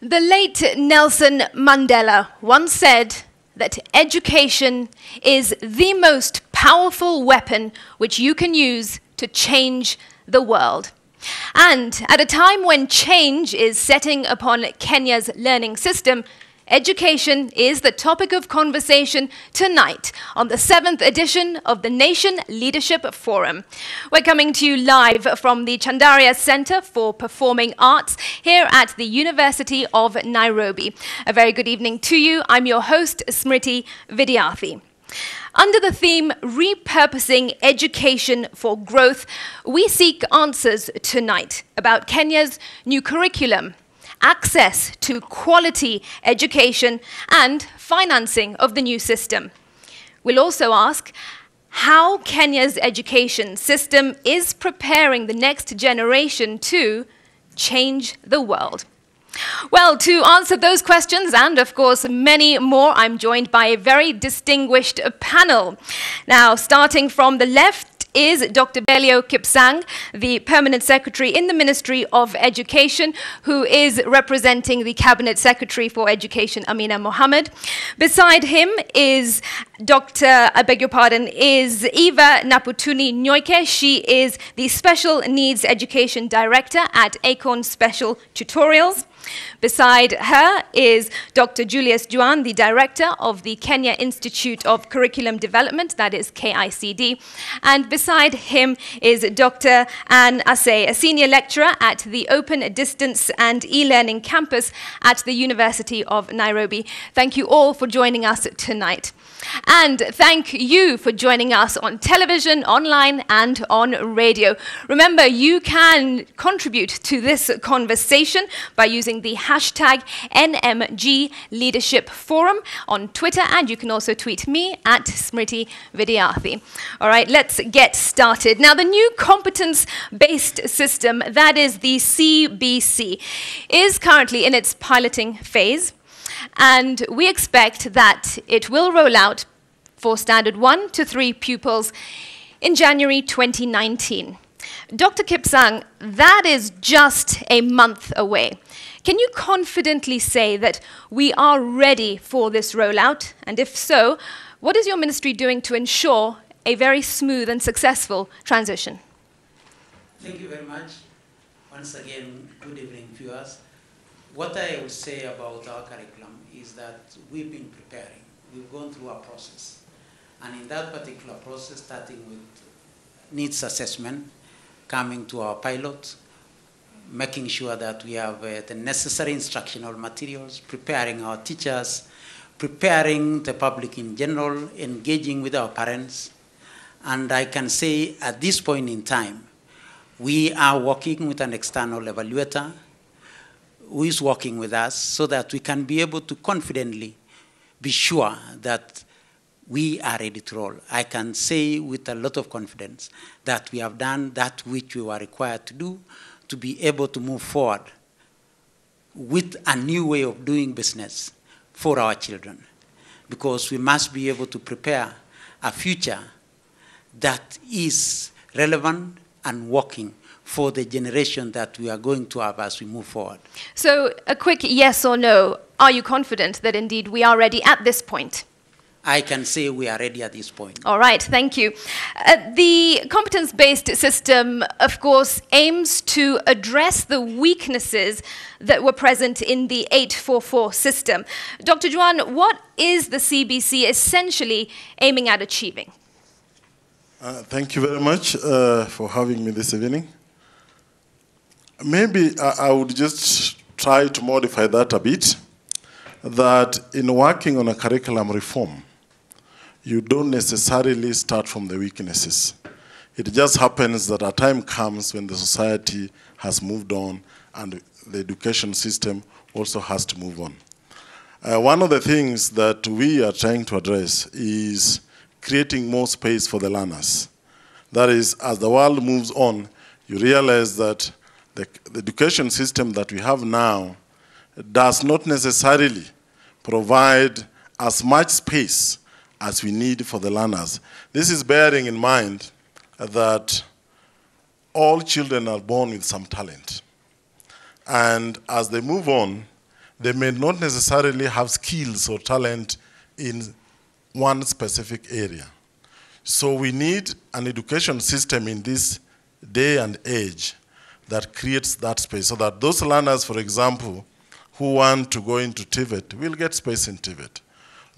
The late Nelson Mandela once said that education is the most powerful weapon which you can use to change the world. And at a time when change is setting upon Kenya's learning system, education is the topic of conversation tonight on the 7th edition of the Nation Leadership Forum. We're coming to you live from the Chandaria Center for Performing Arts here at the University of Nairobi. A very good evening to you. I'm your host, Smriti Vidyarthi. Under the theme, Repurposing Education for Growth, we seek answers tonight about Kenya's new curriculum, access to quality education, and financing of the new system. We'll also ask how Kenya's education system is preparing the next generation to change the world. Well, to answer those questions and, of course, many more, I'm joined by a very distinguished panel. Now, starting from the left is Dr. Belio Kipsang, the Permanent Secretary in the Ministry of Education, who is representing the Cabinet Secretary for Education, Amina Mohammed. Beside him is is Eva Naputuni Nyoike. She is the Special Needs Education Director at Acorn Special Tutorials. Beside her is Dr. Julius Juan, the Director of the Kenya Institute of Curriculum Development, that is KICD. And beside him is Dr. Anne Asay, a Senior Lecturer at the Open Distance and E-Learning Campus at the University of Nairobi. Thank you all for joining us tonight. And thank you for joining us on television, online, and on radio. Remember, you can contribute to this conversation by using the hashtag NMG Leadership Forum on Twitter, and you can also tweet me at Smriti Vidyarthi. All right, let's get started. Now, the new competence-based system, that is the CBC, is currently in its piloting phase. And we expect that it will roll out for standard 1 to 3 pupils in January 2019. Dr. Kipsang, that is just a month away. Can you confidently say that we are ready for this rollout? And if so, what is your ministry doing to ensure a very smooth and successful transition? Thank you very much. Once again, good evening, viewers. What I will say about our curriculum is that we've been preparing. We've gone through a process. And in that particular process, starting with needs assessment, coming to our pilot, making sure that we have the necessary instructional materials, preparing our teachers, preparing the public in general, engaging with our parents. And I can say at this point in time, we are working with an external evaluator who is working with us so that we can be able to confidently be sure that we are ready to roll. I can say with a lot of confidence that we have done that which we were required to do to be able to move forward with a new way of doing business for our children. Because we must be able to prepare a future that is relevant and working for the generation that we are going to have as we move forward. So a quick yes or no, are you confident that indeed we are ready at this point? I can say we are ready at this point. All right, thank you. The competence-based system, of course, aims to address the weaknesses that were present in the 844 system. Dr. Juan, what is the CBC essentially aiming at achieving? Thank you very much for having me this evening. Maybe I would just try to modify that a bit, that in working on a curriculum reform, you don't necessarily start from the weaknesses. It just happens that a time comes when the society has moved on and the education system also has to move on. One of the things that we are trying to address is creating more space for the learners. That is, as the world moves on, you realize that the education system that we have now does not necessarily provide as much space as we need for the learners. This is bearing in mind that all children are born with some talent. And as they move on, they may not necessarily have skills or talent in one specific area. So we need an education system in this day and age that creates that space, so that those learners, for example, who want to go into TVET will get space in TVET.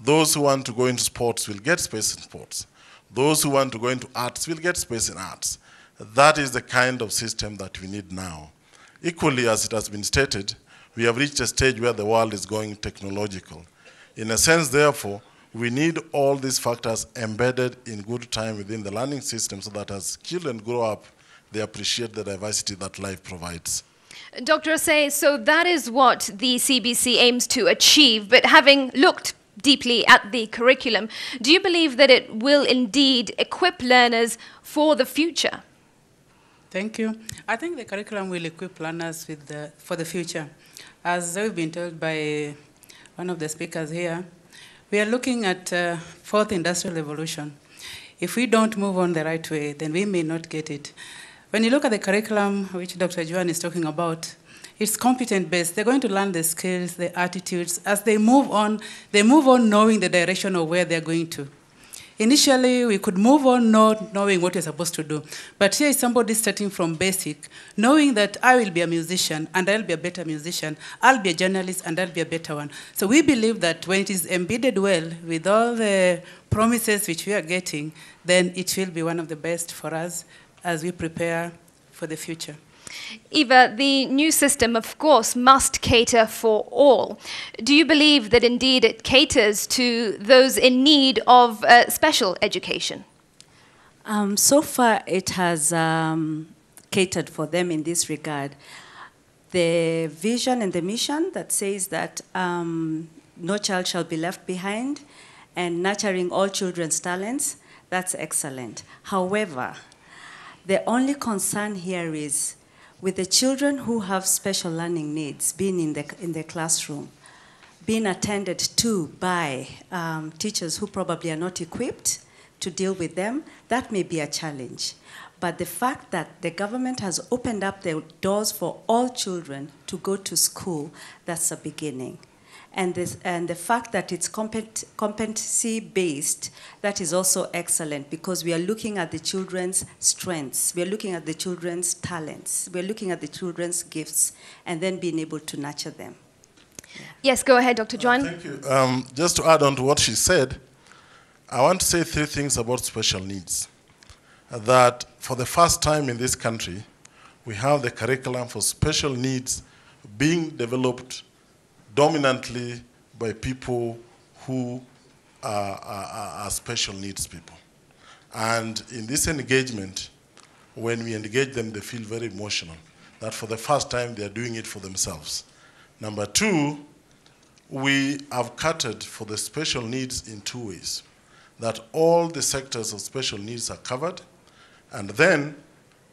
Those who want to go into sports will get space in sports. Those who want to go into arts will get space in arts. That is the kind of system that we need now. Equally, as it has been stated, we have reached a stage where the world is going technological. In a sense, therefore, we need all these factors embedded in good time within the learning system, so that as children grow up, they appreciate the diversity that life provides. Dr. Osei, so that is what the CBC aims to achieve, but having looked deeply at the curriculum, do you believe that it will indeed equip learners for the future? Thank you. I think the curriculum will equip learners for the future. As we've been told by one of the speakers here, we are looking at fourth industrial revolution. If we don't move on the right way, then we may not get it. When you look at the curriculum, which Dr. Juan is talking about, it's competence-based. They're going to learn the skills, the attitudes. As they move on knowing the direction of where they're going to. Initially, we could move on not knowing what you're supposed to do. But here is somebody starting from basic, knowing that I will be a musician, and I'll be a better musician. I'll be a journalist, and I'll be a better one. So we believe that when it is embedded well with all the promises which we are getting, then it will be one of the best for us as we prepare for the future. Eva, the new system, of course, must cater for all. Do you believe that indeed it caters to those in need of special education? So far, it has catered for them in this regard. The vision and the mission that says that no child shall be left behind and nurturing all children's talents, that's excellent. However, the only concern here is with the children who have special learning needs being in the classroom, being attended to by teachers who probably are not equipped to deal with them, that may be a challenge. But the fact that the government has opened up the doors for all children to go to school, that's a beginning. And the fact that it's competency-based, that is also excellent, because we are looking at the children's strengths, we are looking at the children's talents, we are looking at the children's gifts, and then being able to nurture them. Yeah. Yes, go ahead, Dr. Juan. Thank you. Just to add on to what she said, I want to say three things about special needs. That for the first time in this country, we have the curriculum for special needs being developed dominantly by people who are special needs people. And in this engagement, when we engage them, they feel very emotional, that for the first time they are doing it for themselves. Number two, we have catered for the special needs in two ways, that all the sectors of special needs are covered, and then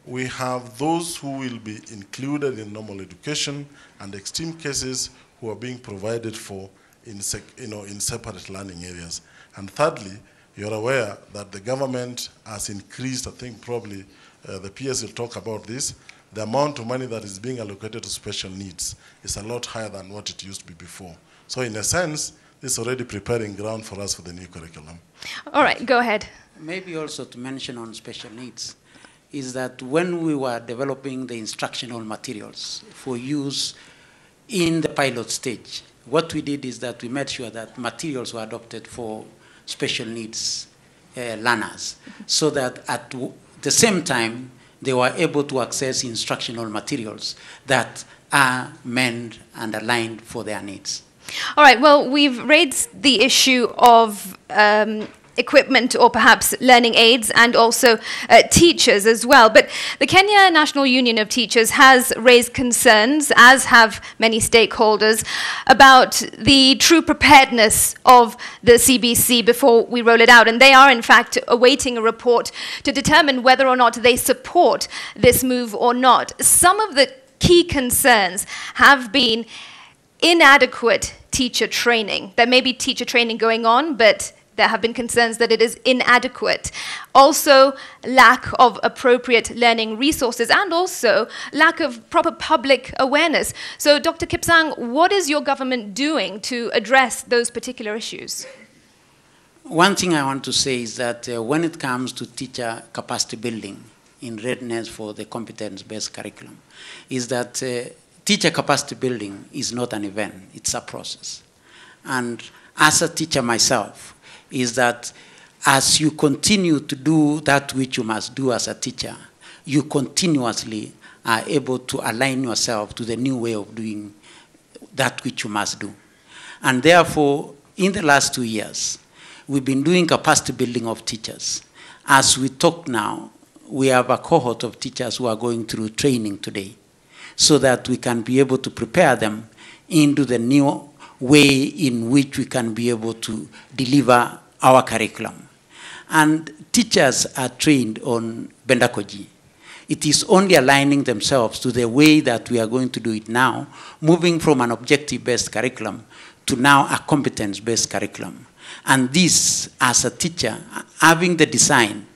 we have those who will be included in normal education and extreme cases who are being provided for in separate learning areas. And thirdly, you're aware that the government has increased, I think probably the PS will talk about this, the amount of money that is being allocated to special needs is a lot higher than what it used to be before. So in a sense, this is already preparing ground for us for the new curriculum. All right, go ahead. Maybe also to mention on special needs is that when we were developing the instructional materials for use in the pilot stage, what we did is that we made sure that materials were adopted for special needs learners, so that at the same time they were able to access instructional materials that are meant and aligned for their needs. All right, well, we've raised the issue of equipment or perhaps learning aids and also teachers as well. But the Kenya National Union of Teachers has raised concerns, as have many stakeholders, about the true preparedness of the CBC before we roll it out. And they are, in fact, awaiting a report to determine whether or not they support this move or not. Some of the key concerns have been inadequate teacher training. There may be teacher training going on, but there have been concerns that it is inadequate. Also, lack of appropriate learning resources and also lack of proper public awareness. So, Dr. Kipsang, what is your government doing to address those particular issues? One thing I want to say is that when it comes to teacher capacity building in readiness for the competence-based curriculum, is that teacher capacity building is not an event, it's a process. And as a teacher myself, is that as you continue to do that which you must do as a teacher, you continuously are able to align yourself to the new way of doing that which you must do. And therefore, in the last 2 years, we've been doing capacity building of teachers. As we talk now, we have a cohort of teachers who are going through training today so that we can be able to prepare them into the new way in which we can be able to deliver our curriculum. And teachers are trained on Bendakoji. It is only aligning themselves to the way that we are going to do it now, moving from an objective-based curriculum to now a competence-based curriculum. And this, as a teacher, having the design,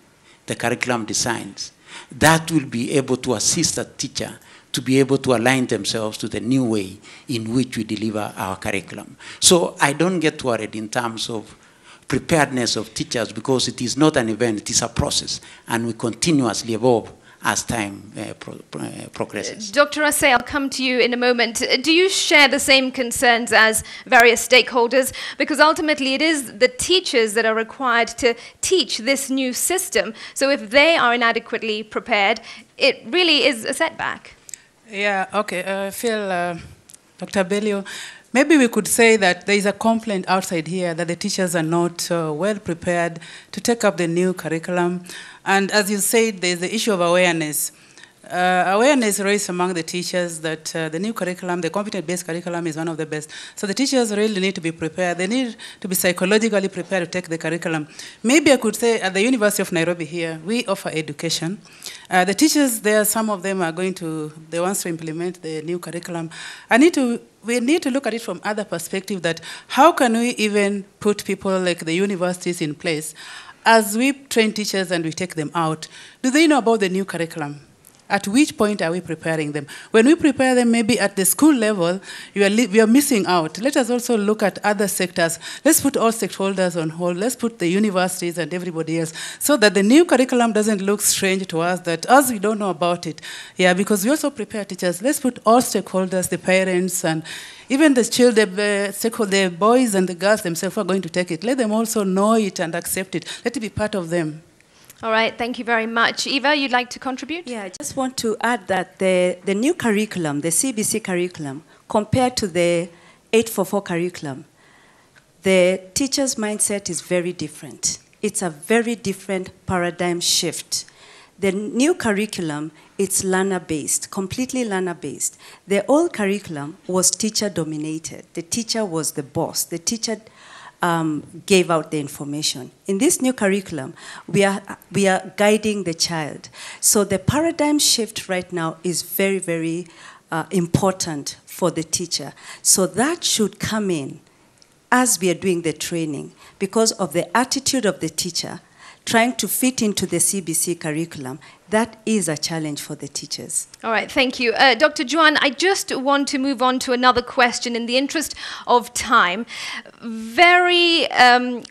the curriculum designs, that will be able to assist a teacher to be able to align themselves to the new way in which we deliver our curriculum. So I don't get worried in terms of preparedness of teachers because it is not an event, it is a process, and we continuously evolve as time progresses. Dr. Asay, I'll come to you in a moment. Do you share the same concerns as various stakeholders? Because ultimately it is the teachers that are required to teach this new system. So if they are inadequately prepared, it really is a setback. Yeah, okay. Phil, Dr. Belio, maybe we could say that there is a complaint outside here that the teachers are not well prepared to take up the new curriculum. And as you said, there's the issue of awareness. Awareness raised among the teachers that the new curriculum, the competent-based curriculum, is one of the best. So the teachers really need to be prepared. They need to be psychologically prepared to take the curriculum. Maybe I could say at the University of Nairobi here, we offer education. The teachers there, some of them are going to, they want to implement the new curriculum. We need to look at it from other perspective, that how can we even put people like the universities in place? As we train teachers and we take them out, do they know about the new curriculum? At which point are we preparing them? When we prepare them, maybe at the school level, we are missing out. Let us also look at other sectors. Let's put all stakeholders on hold. Let's put the universities and everybody else so that the new curriculum doesn't look strange to us, that us, we don't know about it. Yeah, because we also prepare teachers. Let's put all stakeholders, the parents, and even the children, the boys and the girls themselves who are going to take it. Let them also know it and accept it. Let it be part of them. All right, thank you very much. Eva, you'd like to contribute? Yeah, I just want to add that the new curriculum, the CBC curriculum, compared to the 844 curriculum, the teacher's mindset is very different. It's a very different paradigm shift. The new curriculum, it's learner-based, completely learner-based. The old curriculum was teacher-dominated. The teacher was the boss. The teacher gave out the information. In this new curriculum, we are guiding the child. So the paradigm shift right now is very, very important for the teacher. So that should come in as we are doing the training because of the attitude of the teacher trying to fit into the CBC curriculum. That is a challenge for the teachers. All right, thank you. Dr. Juan, I just want to move on to another question in the interest of time. Very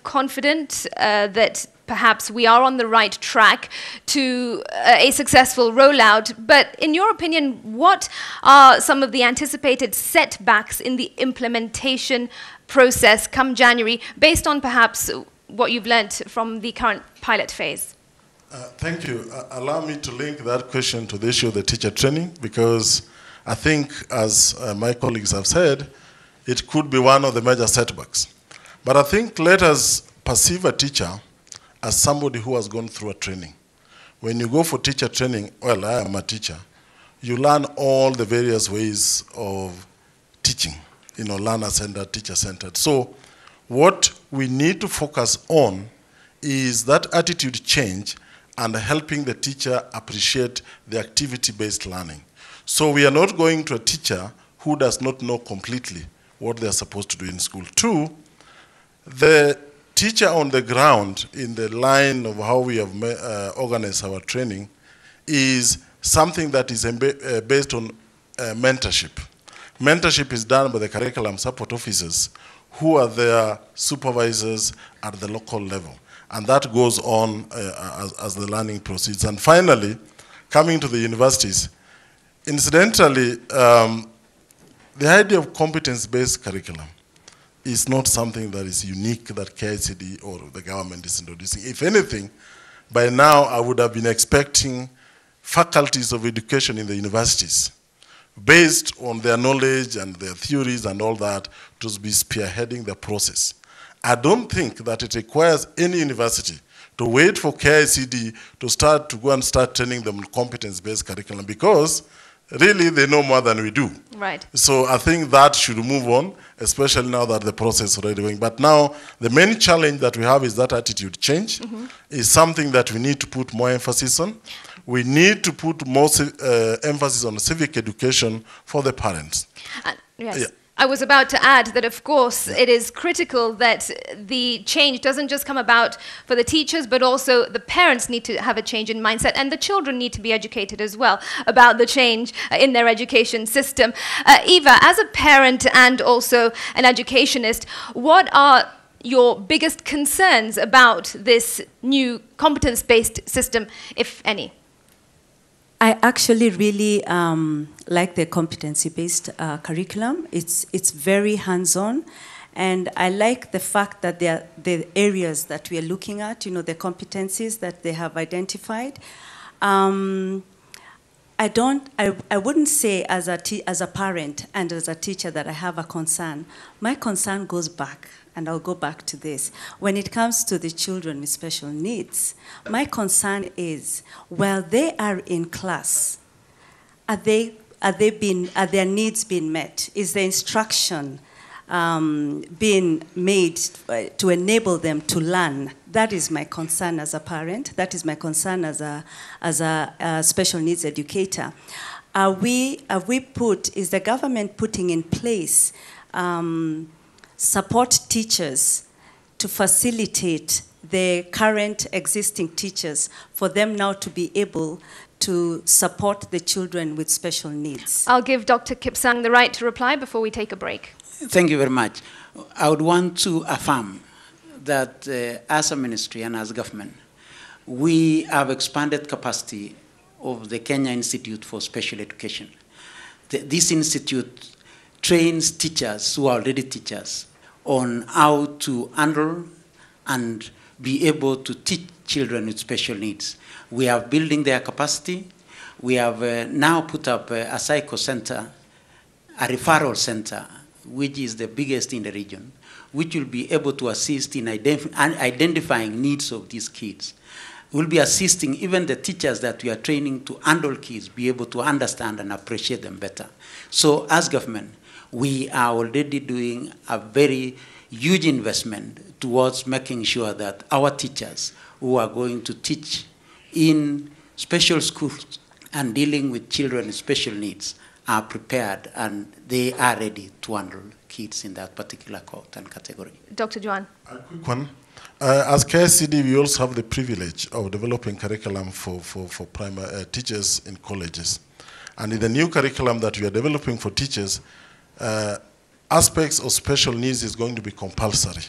confident that perhaps we are on the right track to a successful rollout, but in your opinion, what are some of the anticipated setbacks in the implementation process come January, based on perhaps what you've learned from the current pilot phase? Thank you. Allow me to link that question to the issue of the teacher training, because I think, as my colleagues have said, it could be one of the major setbacks. But I think let us perceive a teacher as somebody who has gone through a training. When you go for teacher training, well, I am a teacher, you learn all the various ways of teaching, learner-centered, teacher-centered. So what we need to focus on is that attitude change and helping the teacher appreciate the activity-based learning. So we are not going to a teacher who does not know completely what they are supposed to do in school. Two, the teacher on the ground, in the line of how we have organized our training, is something that is based on mentorship. Mentorship is done by the curriculum support officers, who are their supervisors at the local level. And that goes on as the learning proceeds. And finally, coming to the universities, incidentally, the idea of competence-based curriculum is not something that is unique that KICD or the government is introducing. If anything, by now I would have been expecting faculties of education in the universities, based on their knowledge and their theories and all that, to be spearheading the process. I don't think that it requires any university to wait for KICD to go and start training them competence-based curriculum, because really they know more than we do. Right. So I think that should move on, especially now that the process is already going. But now the main challenge that we have is that attitude change. Is something that we need to put more emphasis on. We need to put more emphasis on civic education for the parents. Yes. Yeah. I was about to add that, of course, it is critical that the change doesn't just come about for the teachers, but also the parents need to have a change in mindset, and the children need to be educated as well about the change in their education system. Eva, as a parent and also an educationist, what are your biggest concerns about this new competence-based system, if any? I actually really like the competency-based curriculum. It's very hands-on, and I like the fact that the areas that we are looking at, the competencies that they have identified. I wouldn't say as a parent and as a teacher that I have a concern. My concern goes back, and I'll go back to this. When it comes to the children with special needs, my concern is, while they are in class, are their needs being met? Is the instruction being made to enable them to learn? That is my concern as a parent. That is my concern as a special needs educator. Is the government putting in place support teachers to facilitate the current existing teachers for them now to be able to support the children with special needs? I'll give Dr. Kipsang the right to reply before we take a break. Thank you very much. I would want to affirm that as a ministry and as government, we have expanded capacity of the Kenya Institute for Special Education. This institute trains teachers who are already teachers on how to handle and be able to teach children with special needs. We are building their capacity. We have now put up a psycho center, a referral center, which is the biggest in the region, which will be able to assist in identifying needs of these kids. We'll be assisting even the teachers that we are training to handle kids, be able to understand and appreciate them better. So as government, we are already doing a very huge investment towards making sure that our teachers who are going to teach in special schools and dealing with children with special needs are prepared and they are ready to handle kids in that particular cohort and category. Dr. Juan. A quick one. As KICD, we also have the privilege of developing curriculum for primary teachers in colleges. And in the new curriculum that we are developing for teachers, aspects of special needs is going to be compulsory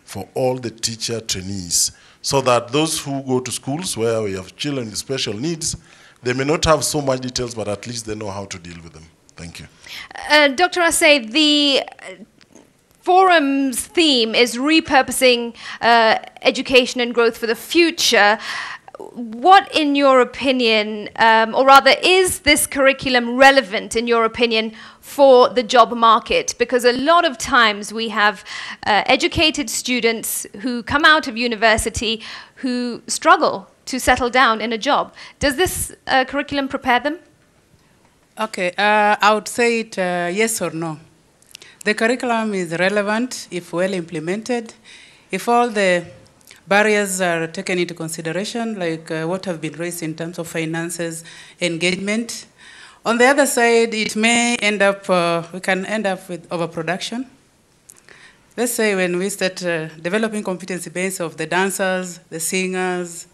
for all the teacher trainees, so that those who go to schools where we have children with special needs, they may not have so much details, but at least they know how to deal with them. Thank you. Dr. Asay, the forum's theme is repurposing education and growth for the future. What, in your opinion, or rather, is this curriculum relevant, in your opinion, for the job market? Because a lot of times we have educated students who come out of university who struggle to settle down in a job. Does this curriculum prepare them? Okay, I would say it yes or no. The curriculum is relevant if well implemented, if all the barriers are taken into consideration, like what have been raised in terms of finances, engagement. On the other side, it may end up, we can end up with overproduction. let's say when we start developing competency base of the dancers, the singers,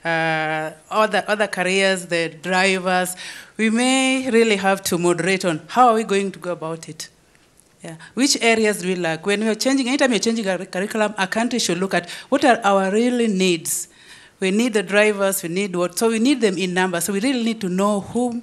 other careers, the drivers, we may really have to moderate on how are we going to go about it. Yeah. Which areas do we lack? When we are changing, anytime you're changing a curriculum, a country should look at what are our really needs. We need the drivers, we need what, so we need them in numbers. So we really need to know whom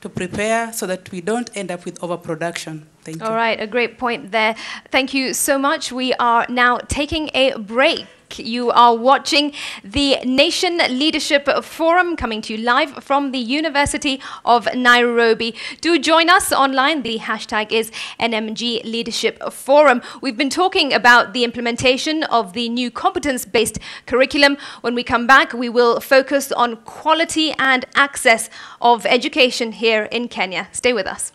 to prepare so that we don't end up with overproduction. Thank you. All right, a great point there. Thank you so much. We are now taking a break. You are watching the Nation Leadership Forum coming to you live from the University of Nairobi. Do join us online. The hashtag is NMG Leadership Forum. We've been talking about the implementation of the new competence-based curriculum. When we come back, we will focus on quality and access of education here in Kenya. Stay with us.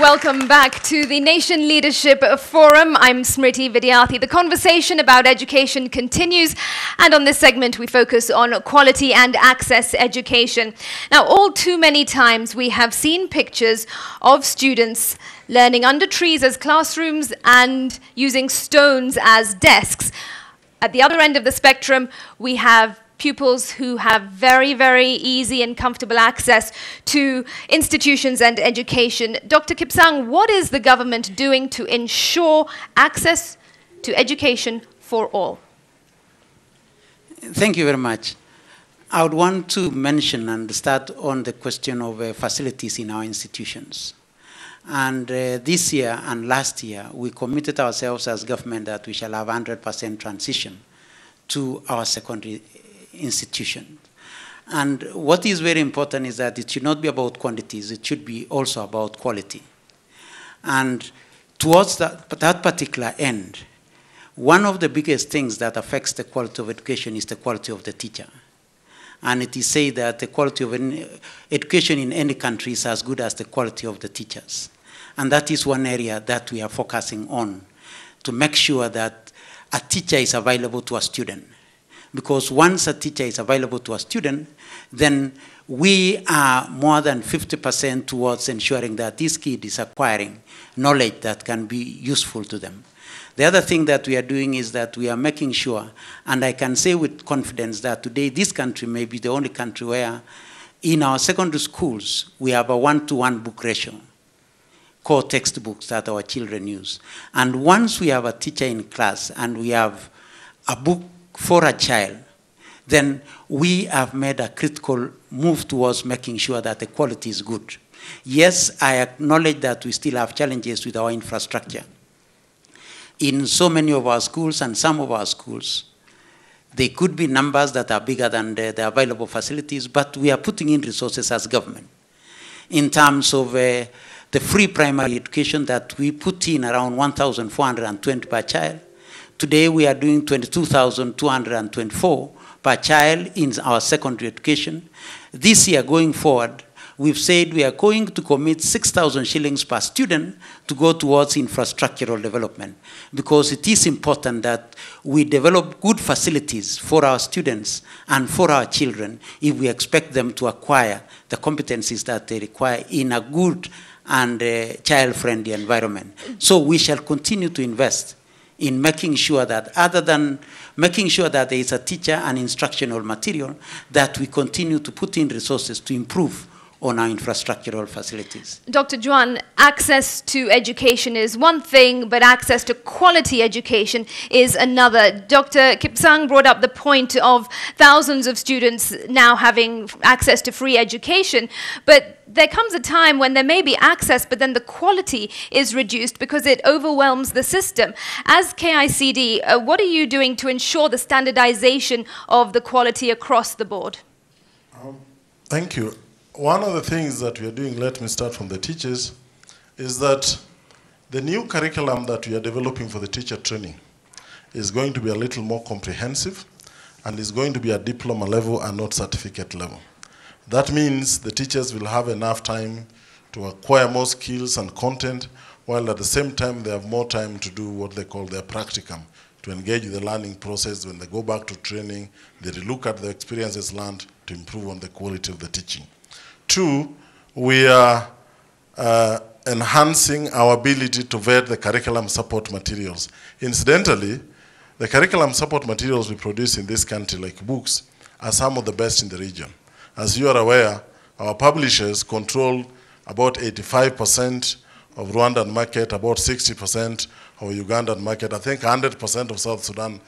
welcome back to the Nation Leadership Forum. I'm Smriti Vidyarthi. The conversation about education continues, and on this segment we focus on quality and access education. Now, all too many times we have seen pictures of students learning under trees as classrooms and using stones as desks. At the other end of the spectrum, we have pupils who have very, very easy and comfortable access to institutions and education. Dr. Kipsang, what is the government doing to ensure access to education for all? Thank you very much. I would want to mention and start on the question of facilities in our institutions. And this year and last year, we committed ourselves as government that we shall have 100% transition to our secondary institution. And what is very important is that it should not be about quantities, it should be also about quality. And towards that particular end, one of the biggest things that affects the quality of education is the quality of the teacher. And it is said that the quality of education in any country is as good as the quality of the teachers. And that is one area that we are focusing on, to make sure that a teacher is available to a student. Because once a teacher is available to a student, then we are more than 50% towards ensuring that this kid is acquiring knowledge that can be useful to them. The other thing that we are doing is that we are making sure, and I can say with confidence that today this country may be the only country where in our secondary schools we have a 1-to-1 book ratio, core textbooks that our children use. And once we have a teacher in class and we have a book for a child, then we have made a critical move towards making sure that the quality is good. Yes, I acknowledge that we still have challenges with our infrastructure. In so many of our schools and some of our schools, there could be numbers that are bigger than the available facilities, but we are putting in resources as government. In terms of the free primary education that we put in around 1,420 per child, today we are doing 22,224 per child in our secondary education. This year going forward, we've said we are going to commit 6,000 shillings per student to go towards infrastructural development, because it is important that we develop good facilities for our students and for our children if we expect them to acquire the competencies that they require in a good and child-friendly environment. So we shall continue to invest in making sure that, other than making sure that there is a teacher and instructional material, that we continue to put in resources to improve on our infrastructural facilities. Dr. Juan, access to education is one thing, but access to quality education is another. Dr. Kipsang brought up the point of thousands of students now having access to free education, but there comes a time when there may be access, but then the quality is reduced because it overwhelms the system. As KICD, what are you doing to ensure the standardization of the quality across the board? Thank you. One of the things that we are doing, let me start from the teachers, is that the new curriculum that we are developing for the teacher training is going to be a little more comprehensive and is going to be at diploma level and not certificate level. That means the teachers will have enough time to acquire more skills and content, while at the same time they have more time to do what they call their practicum, to engage with the learning process. When they go back to training, they look at the experiences learned to improve on the quality of the teaching. Two, we are enhancing our ability to vet the curriculum support materials. Incidentally, the curriculum support materials we produce in this country, like books, are some of the best in the region. As you are aware, our publishers control about 85% of Rwandan market, about 60% of Ugandan market, I think 100% of South Sudan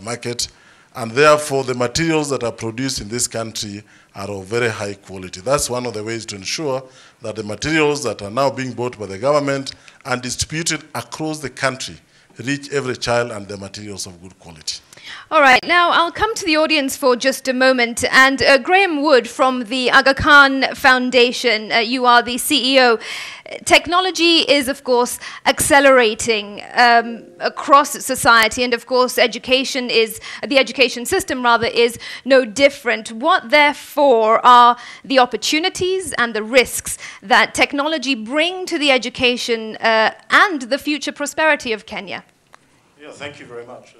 market, and therefore the materials that are produced in this country are of very high quality. That's one of the ways to ensure that the materials that are now being bought by the government and distributed across the country reach every child and the materials of good quality. All right, now I'll come to the audience for just a moment. And Graham Wood from the Aga Khan Foundation, you are the CEO. Technology is, of course, accelerating across society, and of course, the education system rather is no different. What, therefore, are the opportunities and the risks that technology bring to the education and the future prosperity of Kenya? Yeah, thank you very much.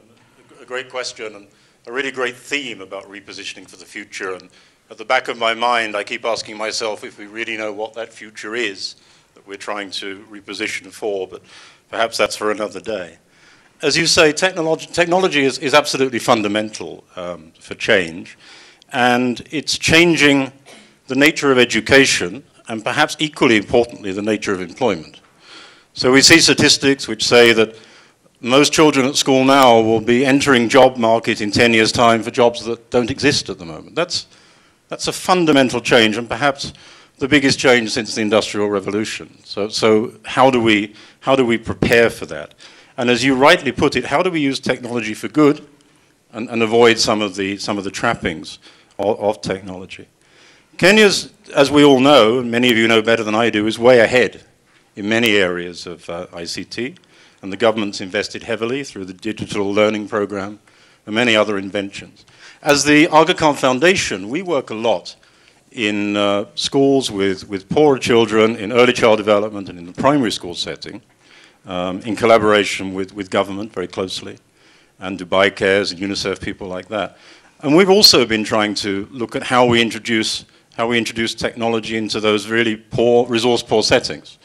A great question and a really great theme about repositioning for the future. And at the back of my mind, I keep asking myself if we really know what that future is that we're trying to reposition for, but perhaps that's for another day. As you say, technology is absolutely fundamental for change, and it's changing the nature of education and perhaps equally importantly, the nature of employment. So we see statistics which say that most children at school now will be entering job market in 10 years' time for jobs that don't exist at the moment. That's a fundamental change and perhaps the biggest change since the Industrial Revolution. So how do we prepare for that? And as you rightly put it, how do we use technology for good and avoid some of the trappings of technology? Kenya's, as we all know, and many of you know better than I do, is way ahead in many areas of ICT. And the government's invested heavily through the digital learning program and many other inventions. As the Aga Khan Foundation, we work a lot in schools with poorer children, in early child development and in the primary school setting, in collaboration with government very closely, and Dubai Cares and UNICEF, people like that. And we've also been trying to look at how we introduce technology into those really poor, resource-poor settings.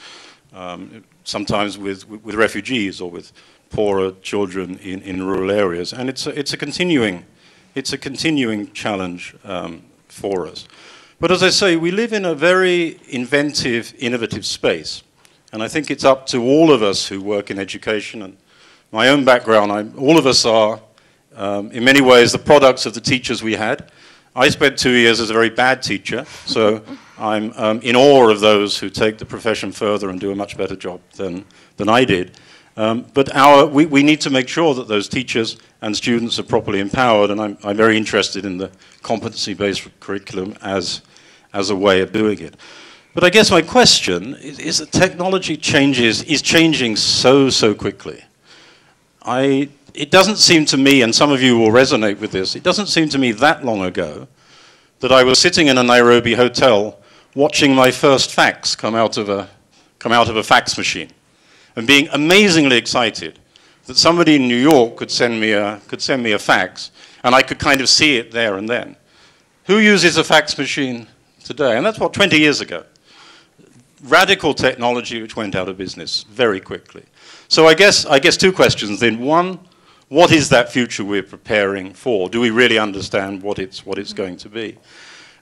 Sometimes with refugees or with poorer children in rural areas, and it's a continuing challenge for us. But as I say, we live in a very inventive, innovative space, and I think it's up to all of us who work in education. And my own background, all of us are in many ways the products of the teachers we had. I spent 2 years as a very bad teacher, so I'm in awe of those who take the profession further and do a much better job than I did. But we need to make sure that those teachers and students are properly empowered, and I'm very interested in the competency-based curriculum as a way of doing it. But I guess my question is that technology is changing so quickly. It doesn't seem to me, and some of you will resonate with this, it doesn't seem to me that long ago that I was sitting in a Nairobi hotel watching my first fax come out of a fax machine and being amazingly excited that somebody in New York could send me a fax and I could kind of see it there and then. Who uses a fax machine today? And that's what, 20 years ago. Radical technology which went out of business very quickly. So I guess two questions then. One, what is that future we're preparing for? Do we really understand what it's going to be?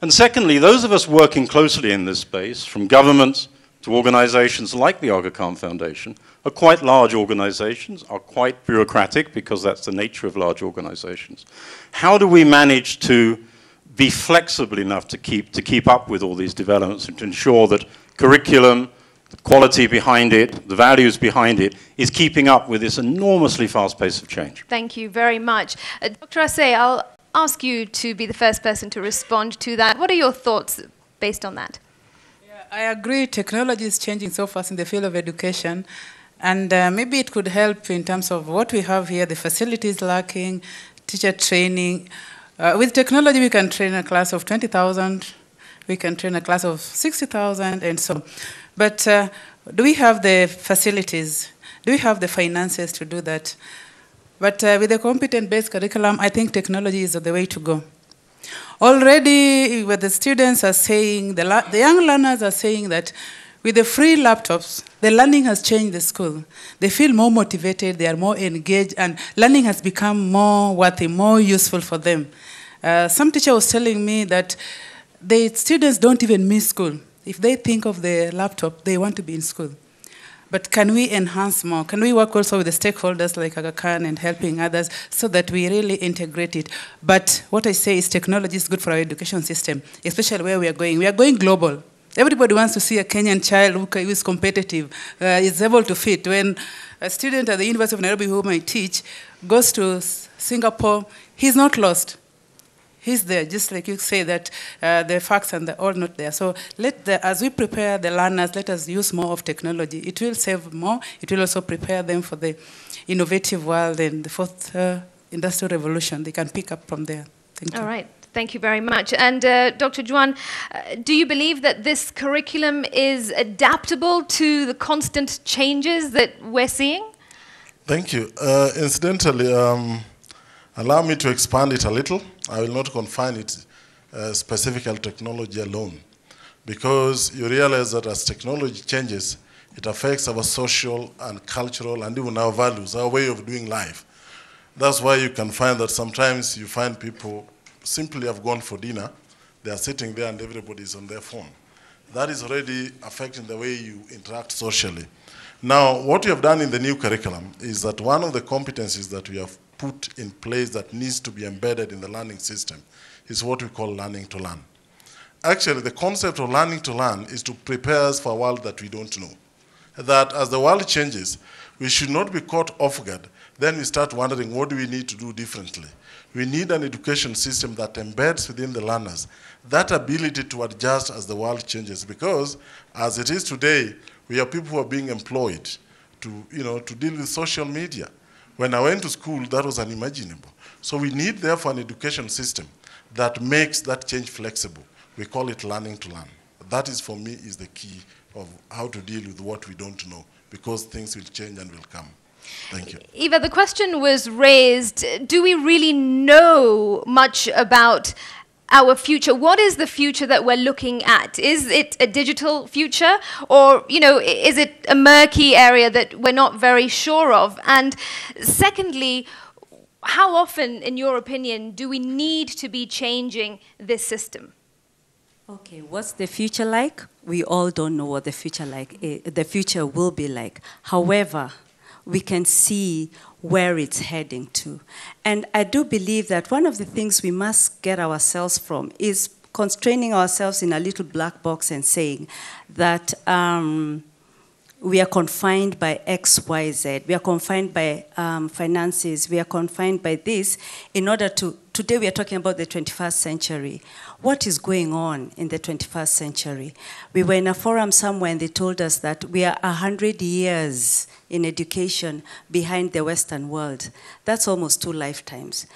And secondly, those of us working closely in this space, from governments to organizations like the Aga Khan Foundation, are quite large organizations, are quite bureaucratic because that's the nature of large organizations. How do we manage to be flexible enough to keep up with all these developments and to ensure that curriculum, the quality behind it, the values behind it, is keeping up with this enormously fast pace of change? Thank you very much. Dr. Asay, I'll ask you to be the first person to respond to that. What are your thoughts based on that? Yeah, I agree. Technology is changing so fast in the field of education. And maybe it could help in terms of what we have here, the facilities lacking, teacher training. With technology, we can train a class of 20,000. We can train a class of 60,000 and so on. But do we have the facilities? Do we have the finances to do that? But with the competence-based curriculum, I think technology is the way to go. Already, what the students are saying, the young learners are saying that with the free laptops, the learning has changed the school. They feel more motivated, they are more engaged, and learning has become more worthy, more useful for them. Some teacher was telling me that the students don't even miss school. If they think of the laptop, they want to be in school. But can we enhance more? Can we work also with the stakeholders like Aga Khan and helping others so that we really integrate it? But what I say is technology is good for our education system, especially where we are going. We are going global. Everybody wants to see a Kenyan child who is competitive, is able to fit. When a student at the University of Nairobi whom I teach goes to Singapore, he's not lost. He's there, just like you say that the facts and all not there. So as we prepare the learners, let us use more of technology. It will save more. It will also prepare them for the innovative world and the fourth industrial revolution. They can pick up from there. Thank you. All right. Thank you very much. And Dr. Juan, do you believe that this curriculum is adaptable to the constant changes that we're seeing? Thank you. Incidentally, allow me to expand it a little. I will not confine it specifically to technology alone, because you realize that as technology changes, it affects our social and cultural and even our values, our way of doing life. That's why you can find that sometimes you find people simply have gone for dinner, they are sitting there and everybody is on their phone. That is already affecting the way you interact socially. Now, what we have done in the new curriculum is that one of the competencies that we have put in place that needs to be embedded in the learning system is what we call learning to learn. Actually, the concept of learning to learn is to prepare us for a world that we don't know. That as the world changes, we should not be caught off guard. Then we start wondering, what do we need to do differently? We need an education system that embeds within the learners that ability to adjust as the world changes. Because as it is today, we have people who are being employed to deal with social media. When I went to school, that was unimaginable. So we need, therefore, an education system that makes that change flexible. We call it learning to learn. That is, for me, is the key of how to deal with what we don't know, because things will change and will come. Thank you. Eva, the question was raised, do we really know much about our future? What is the future that we're looking at? Is it a digital future, or is it a murky area that we're not very sure of? And secondly, how often, in your opinion, do we need to be changing this system? Okay, what's the future like? We all don't know what the future will be like. However, we can see where it's heading to. And I do believe that one of the things we must get ourselves from is constraining ourselves in a little black box and saying that we are confined by X, Y, Z. We are confined by finances. We are confined by this in order to, today we are talking about the 21st century. What is going on in the 21st century? We were in a forum somewhere and they told us that we are 100 years in education behind the Western world. That's almost 2 lifetimes.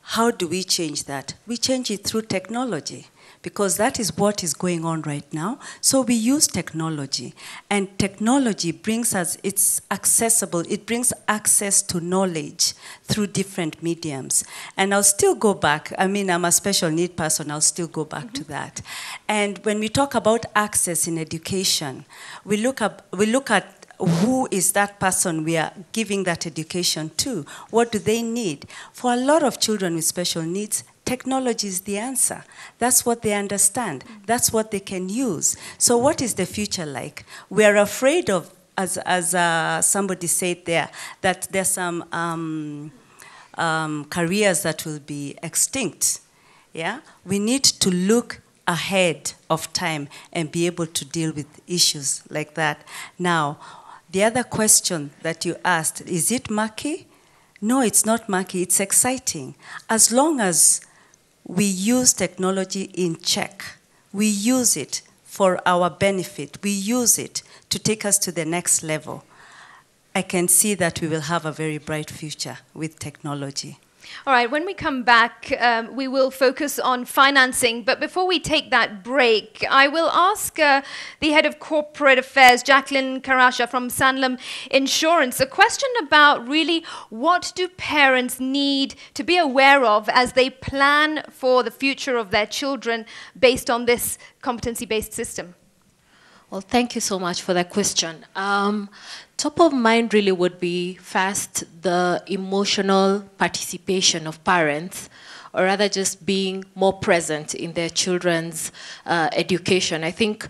How do we change that? We change it through technology, because that is what is going on right now. So we use technology, and technology brings us, it's accessible, it brings access to knowledge through different mediums. And I'll still go back, I mean, I'm a special need person, I'll still go back to that. And when we talk about access in education, we look at who is that person we are giving that education to? What do they need? For a lot of children with special needs, technology is the answer. That's what they understand. That's what they can use. So what is the future like? We are afraid of, as somebody said there, that there's some careers that will be extinct. Yeah? We need to look ahead of time and be able to deal with issues like that. Now, the other question that you asked, is it murky? No, it's not murky, it's exciting. As long as we use technology in check, we use it for our benefit, we use it to take us to the next level, I can see that we will have a very bright future with technology. All right, when we come back, we will focus on financing. But before we take that break, I will ask the head of corporate affairs, Jacqueline Karasha from Sanlam Insurance, a question about really what do parents need to be aware of as they plan for the future of their children based on this competency-based system? Well, thank you so much for that question. Top of mind really would be first the emotional participation of parents, or rather just being more present in their children's education. I think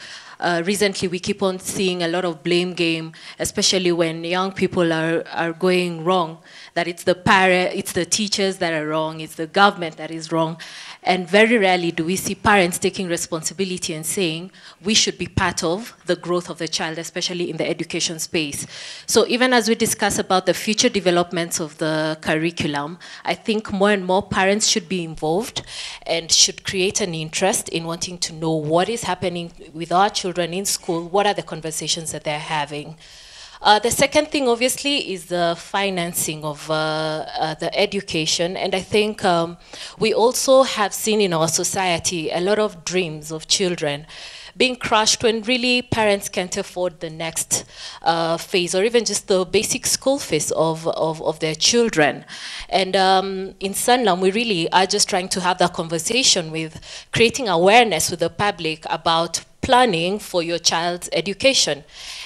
recently we keep on seeing a lot of blame game, especially when young people are going wrong, that it's the teachers that are wrong, it's the government that is wrong. And very rarely do we see parents taking responsibility and saying we should be part of the growth of the child, especially in the education space. So even as we discuss about the future developments of the curriculum, I think more and more parents should be involved and should create an interest in wanting to know what is happening with our children in school, what are the conversations that they're having. The second thing, obviously, is the financing of the education. And I think we also have seen in our society a lot of dreams of children being crushed when really parents can't afford the next phase or even just the basic school fees of their children. And in Sanlam, we really are just trying to have that conversation with creating awareness with the public about planning for your child's education.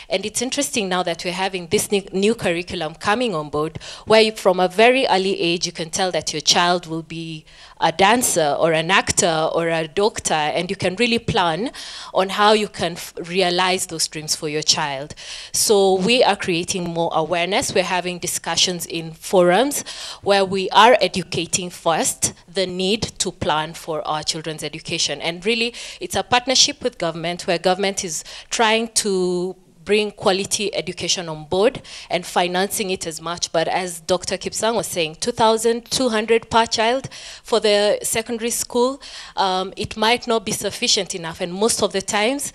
And it's interesting now that we're having this new curriculum coming on board, where you, from a very early age, you can tell that your child will be a dancer or an actor or a doctor, and you can really plan on how you can realize those dreams for your child. So we are creating more awareness. We're having discussions in forums where we are educating first the need to plan for our children's education. And really, it's a partnership with government, where government is trying to bring quality education on board and financing it as much. But as Dr. Kipsang was saying, 2,200 per child for the secondary school, it might not be sufficient enough. And most of the times,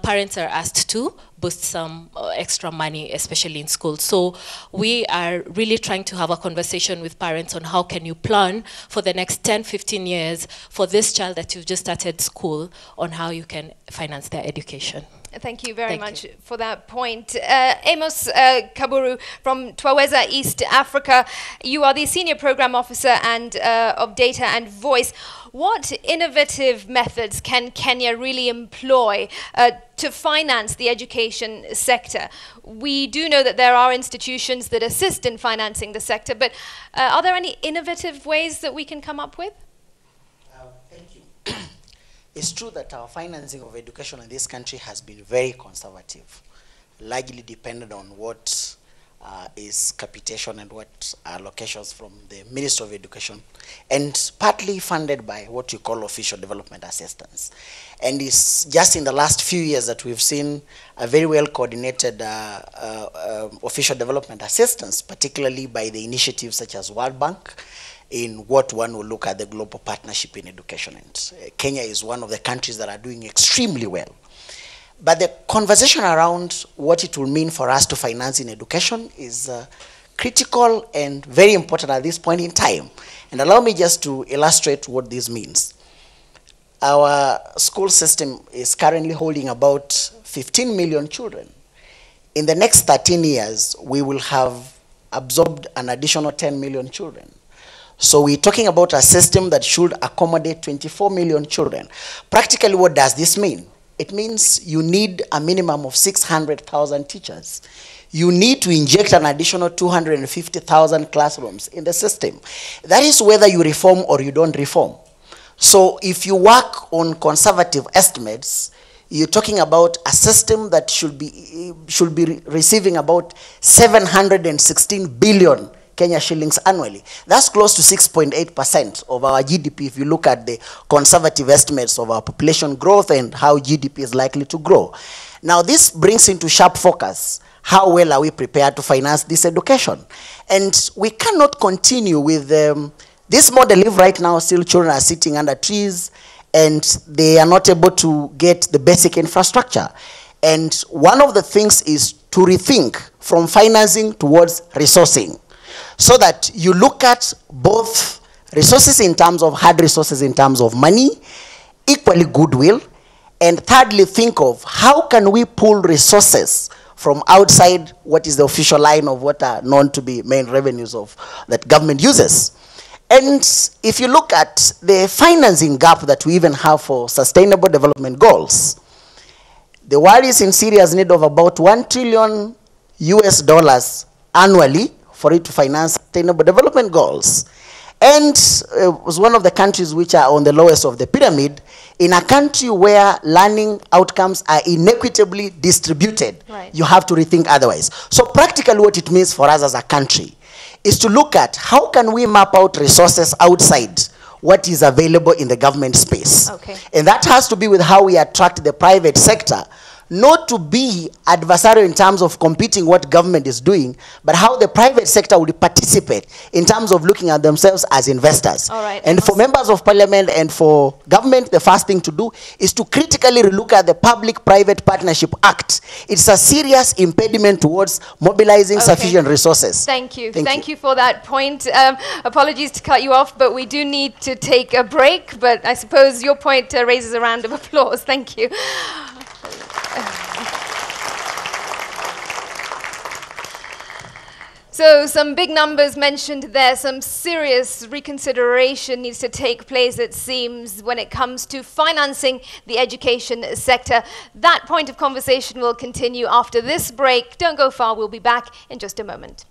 parents are asked to boost some extra money, especially in school. So we are really trying to have a conversation with parents on how can you plan for the next 10, 15 years for this child that you've just started school, on how you can finance their education. Thank you very much for that point. Amos Kaburu from Twaweza East Africa, you are the Senior Program Officer and of Data and Voice. What innovative methods can Kenya really employ to finance the education sector? We do know that there are institutions that assist in financing the sector, but are there any innovative ways that we can come up with? Thank you. It's true that our financing of education in this country has been very conservative, largely dependent on what is capitation and what are allocations from the Ministry of Education, and partly funded by what you call official development assistance. And it's just in the last few years that we've seen a very well coordinated official development assistance, particularly by the initiatives such as World Bank, in what one will look at the global partnership in education. And Kenya is one of the countries that are doing extremely well. But the conversation around what it will mean for us to finance in education is critical and very important at this point in time. And allow me just to illustrate what this means. Our school system is currently holding about 15 million children. In the next 13 years, we will have absorbed an additional 10 million children. So we're talking about a system that should accommodate 24 million children. Practically, what does this mean? It means you need a minimum of 600,000 teachers. You need to inject an additional 250,000 classrooms in the system. That is whether you reform or you don't reform. So if you work on conservative estimates, you're talking about a system that should be receiving about 716 billion Kenya shillings annually. That's close to 6.8% of our GDP if you look at the conservative estimates of our population growth and how GDP is likely to grow. Now this brings into sharp focus how well are we prepared to finance this education. And we cannot continue with this model if right now still children are sitting under trees and they are not able to get the basic infrastructure. And one of the things is to rethink from financing towards resourcing, so that you look at both resources in terms of hard resources in terms of money, equally goodwill, and thirdly think of how can we pull resources from outside what is the official line of what are known to be main revenues of that government uses. And if you look at the financing gap that we even have for sustainable development goals, the world is in serious need of about $1 trillion annually for it to finance sustainable development goals. And it was one of the countries which are on the lowest of the pyramid, in a country where learning outcomes are inequitably distributed. Right. You have to rethink otherwise. So practically what it means for us as a country is to look at how can we map out resources outside what is available in the government space. Okay. And that has to be with how we attract the private sector, not to be adversarial in terms of competing what government is doing, but how the private sector will participate in terms of looking at themselves as investors. All right. And for members of parliament and for government, the first thing to do is to critically relook at the Public-Private Partnership Act. It's a serious impediment towards mobilizing sufficient resources. Thank you. Thank you for that point. Apologies to cut you off, but we do need to take a break. But I suppose your point raises a round of applause. Thank you. So some big numbers mentioned there, some serious reconsideration needs to take place, it seems, when it comes to financing the education sector. That point of conversation will continue after this break. Don't go far, we'll be back in just a moment.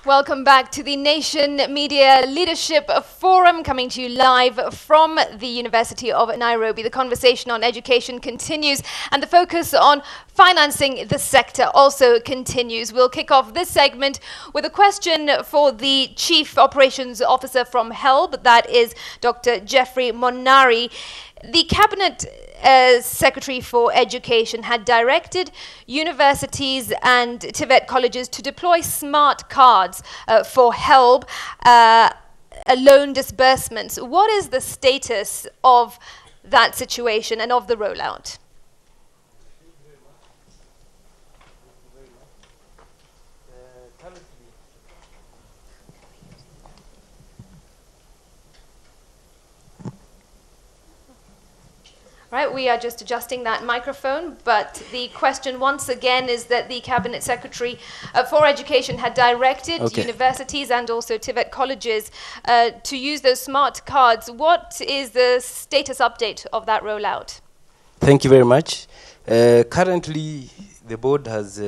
Welcome back to the Nation Media Leadership Forum, coming to you live from the University of Nairobi. The conversation on education continues, and the focus on financing the sector also continues. We'll kick off this segment with a question for the Chief Operations Officer from HELB, that is Dr. Jeffrey Monari. The Cabinet Secretary for Education had directed universities and TVET colleges to deploy smart cards for HELB loan disbursements. What is the status of that situation and of the rollout? Right, we are just adjusting that microphone, but the question once again is that the Cabinet Secretary for Education had directed universities and also TVET colleges to use those smart cards. What is the status update of that rollout? Thank you very much. Currently, the board has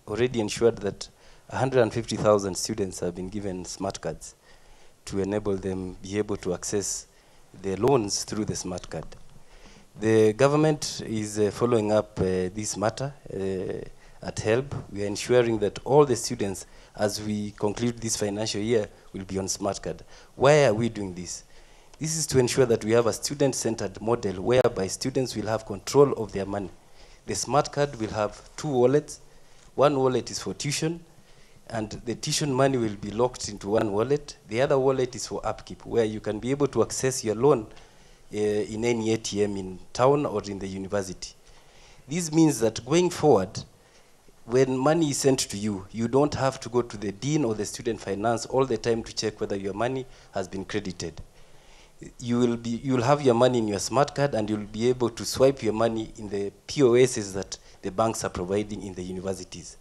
already ensured that 150,000 students have been given smart cards to enable them be able to access their loans through the smart card. The government is following up this matter at HELB. We are ensuring that all the students, as we conclude this financial year, will be on smart card. Why are we doing this? This is to ensure that we have a student-centered model whereby students will have control of their money. The smart card will have 2 wallets. One wallet is for tuition, and the tuition money will be locked into one wallet. The other wallet is for upkeep, where you can be able to access your loan in any ATM in town or in the university. This means that going forward, when money is sent to you, you don't have to go to the dean or the student finance all the time to check whether your money has been credited. You will have your money in your smart card, and you'll be able to swipe your money in the POSs that the banks are providing in the universities.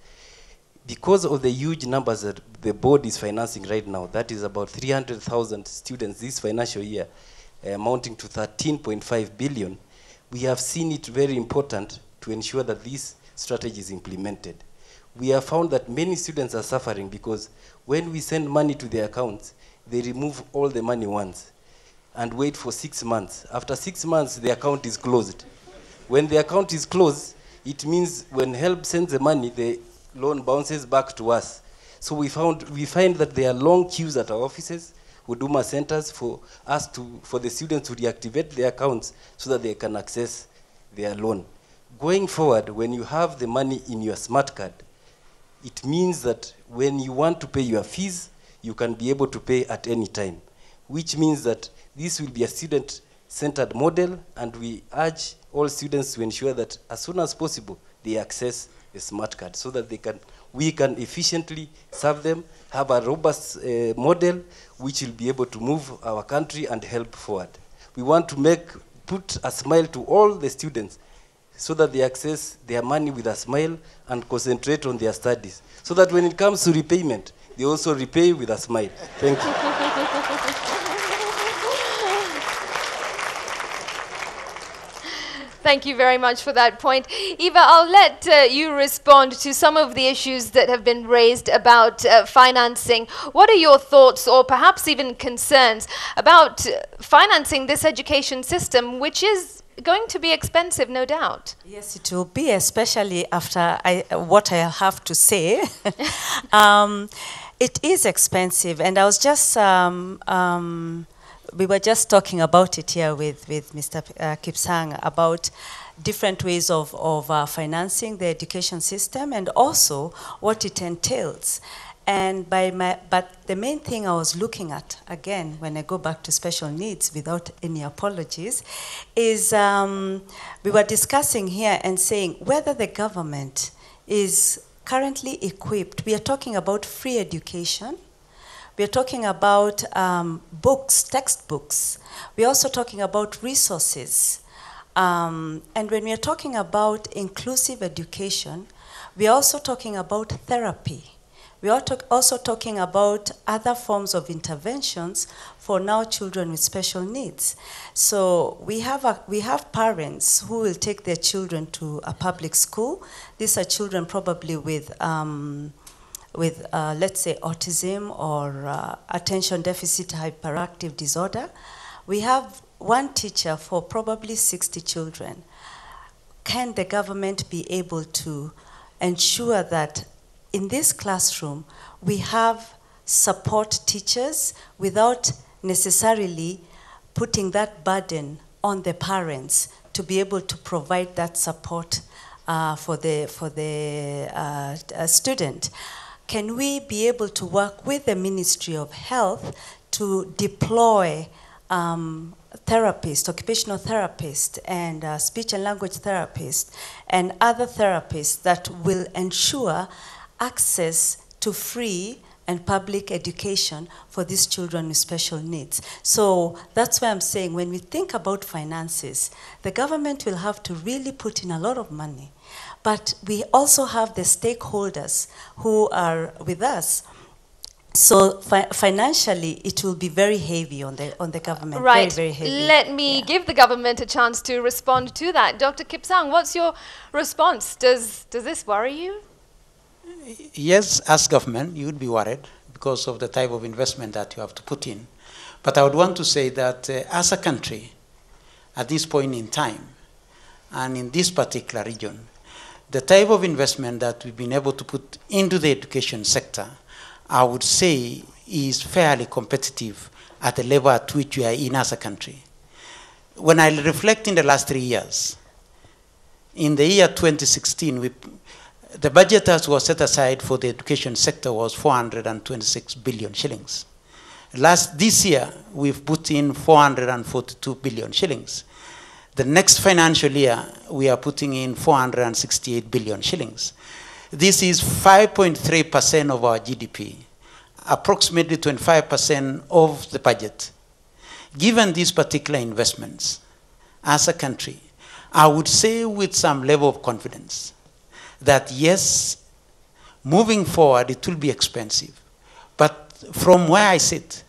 Because of the huge numbers that the board is financing right now, that is about 300,000 students this financial year, amounting to 13.5 billion, we have seen it very important to ensure that this strategy is implemented. We have found that many students are suffering because when we send money to their accounts, they remove all the money once and wait for 6 months. After 6 months, the account is closed. When the account is closed, it means when HELB sends the money, the loan bounces back to us. So we find that there are long queues at our offices, Huduma centers, for the students to reactivate their accounts so that they can access their loan. Going forward, when you have the money in your smart card, it means that when you want to pay your fees, you can be able to pay at any time, which means that this will be a student-centered model, and we urge all students to ensure that as soon as possible, they access the smart card so that we can efficiently serve them, have a robust model which will be able to move our country and help forward. We want to put a smile to all the students so that they access their money with a smile and concentrate on their studies, so that when it comes to repayment, they also repay with a smile. Thank you. Thank you very much for that point. Eva, I'll let you respond to some of the issues that have been raised about financing. What are your thoughts, or perhaps even concerns, about financing this education system, which is going to be expensive, no doubt? Yes, it will be, especially after what I have to say. It is expensive, and I was just... we were just talking about it here with Mr. Kipsang about different ways of financing the education system and also what it entails. But the main thing I was looking at, again, when I go back to special needs without any apologies, is we were discussing here and saying whether the government is currently equipped. We are talking about free education. We are talking about books, textbooks. We are also talking about resources. And when we are talking about inclusive education, we are also talking about therapy. We are also talking about other forms of interventions for now children with special needs. So we have parents who will take their children to a public school. These are children probably with with let's say, autism or attention deficit hyperactive disorder. We have one teacher for probably 60 children. Can the government be able to ensure that in this classroom we have support teachers without necessarily putting that burden on the parents to be able to provide that support for the student? Can we be able to work with the Ministry of Health to deploy therapists, occupational therapists, and speech and language therapists, and other therapists that will ensure access to free and public education for these children with special needs? So that's why I'm saying when we think about finances, the government will have to really put in a lot of money. But we also have the stakeholders who are with us. So financially, it will be very heavy on the government. Right. Very, very heavy. Let me give the government a chance to respond to that. Dr. Kipsang, what's your response? Does this worry you? Yes, as government, you would be worried because of the type of investment that you have to put in. But I would want to say that as a country, at this point in time, and in this particular region, the type of investment that we've been able to put into the education sector, I would say, is fairly competitive at the level at which we are in as a country. When I reflect in the last 3 years, in the year 2016, the budget that was set aside for the education sector was 426 billion shillings. This year, we've put in 442 billion shillings. The next financial year, we are putting in 468 billion shillings. This is 5.3% of our GDP, approximately 25% of the budget. Given these particular investments, as a country, I would say with some level of confidence that yes, moving forward, it will be expensive. But from where I sit,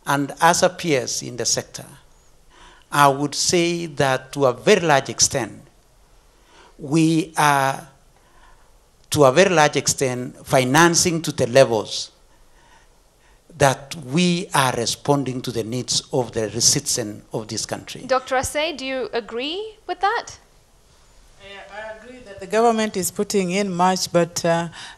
and as a peers in the sector, I would say that to a very large extent, we are, to a very large extent, financing to the levels that we are responding to the needs of the citizens of this country. Dr. Asay, do you agree with that? I agree that the government is putting in much, but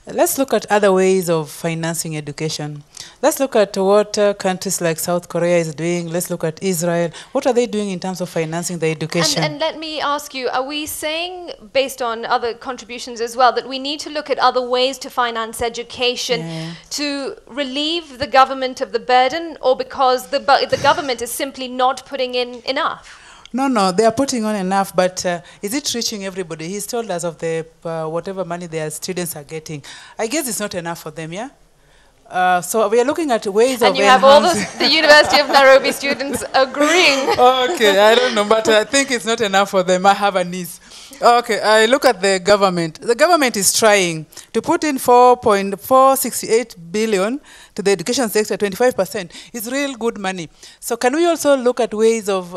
let's look at other ways of financing education. Let's look at what countries like South Korea is doing. Let's look at Israel. What are they doing in terms of financing the education? And let me ask you, are we saying, based on other contributions as well, that we need to look at other ways to finance education to relieve the government of the burden, or because the government is simply not putting in enough? No, they are putting on enough, but is it reaching everybody? He's told us of the whatever money their students are getting. I guess it's not enough for them, yeah? So we are looking at ways of And you have all the University of Nairobi students agreeing. Okay, I don't know, but I think it's not enough for them. I have a niece. Okay, I look at the government. The government is trying to put in 4.468 billion to the education sector, 25%. It's real good money. So can we also look at ways of